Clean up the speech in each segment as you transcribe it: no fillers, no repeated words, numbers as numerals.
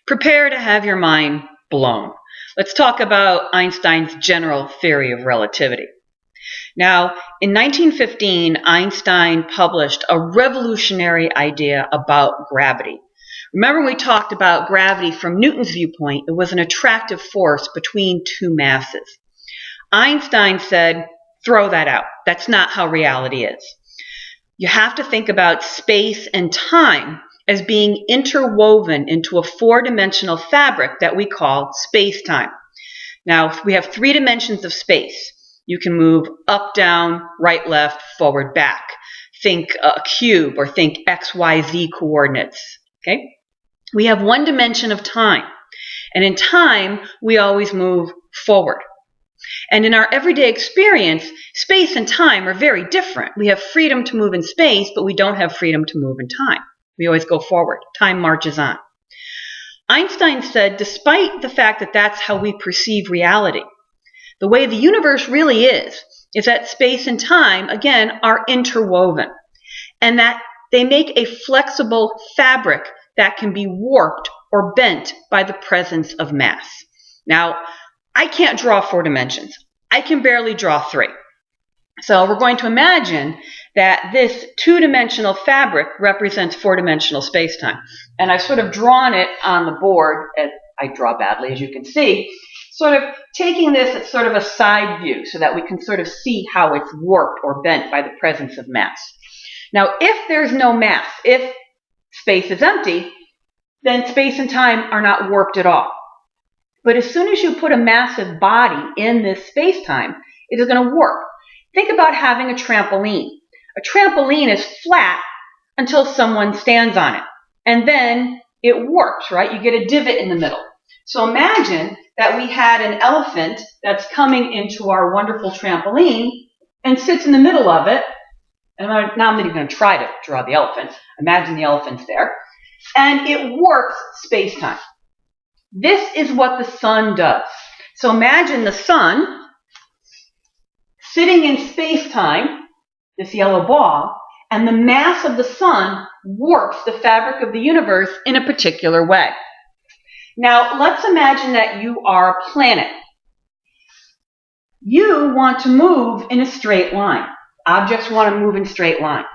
Prepare to have your mind blown. Let's talk about Einstein's general theory of relativity. Now, in 1915, Einstein published a revolutionary idea about gravity. Remember we talked about gravity from Newton's viewpoint. It was an attractive force between two masses. Einstein said, throw that out. That's not how reality is. You have to think about space and time as being interwoven into a four-dimensional fabric that we call space-time. Now, we have three dimensions of space. You can move up, down, right, left, forward, back. Think a cube or think X, Y, Z coordinates. Okay? We have one dimension of time. And in time, we always move forward. And in our everyday experience, space and time are very different. We have freedom to move in space, but we don't have freedom to move in time. We always go forward. Time marches on. Einstein said, despite the fact that that's how we perceive reality, the way the universe really is that space and time, again, are interwoven, and that they make a flexible fabric that can be warped or bent by the presence of mass. Now, I can't draw four dimensions. I can barely draw three. So we're going to imagine that this two-dimensional fabric represents four-dimensional space-time. And I've sort of drawn it on the board, as I draw badly, as you can see, sort of taking this as sort of a side view so that we can sort of see how it's warped or bent by the presence of mass. Now, if there's no mass, if space is empty, then space and time are not warped at all. But as soon as you put a massive body in this space-time, it is going to warp. Think about having a trampoline. A trampoline is flat until someone stands on it. And then it warps, right? You get a divot in the middle. So imagine that we had an elephant that's coming into our wonderful trampoline and sits in the middle of it. And now I'm not even going to try to draw the elephant. Imagine the elephant's there. And it warps space-time. This is what the sun does. So imagine the sun sitting in space-time, this yellow ball, and the mass of the sun warps the fabric of the universe in a particular way. Now, let's imagine that you are a planet. You want to move in a straight line. Objects want to move in straight lines.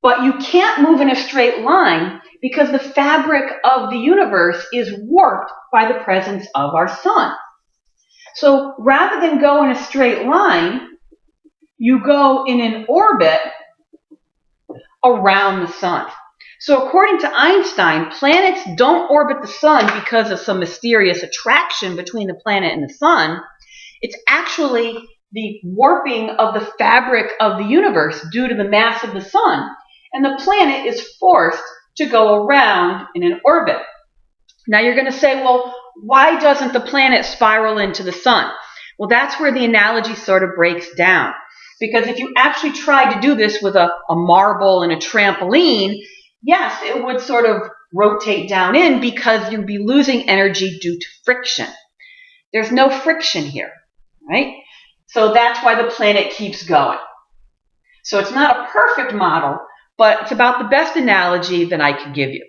But you can't move in a straight line because the fabric of the universe is warped by the presence of our sun. So rather than go in a straight line, you go in an orbit around the sun. So according to Einstein, planets don't orbit the sun because of some mysterious attraction between the planet and the sun. It's actually the warping of the fabric of the universe due to the mass of the sun. And the planet is forced to go around in an orbit. Now you're going to say, well, why doesn't the planet spiral into the sun? Well, that's where the analogy sort of breaks down. Because if you actually tried to do this with a marble and a trampoline, yes, it would sort of rotate down in because you'd be losing energy due to friction. There's no friction here, right? So that's why the planet keeps going. So it's not a perfect model, but it's about the best analogy that I could give you.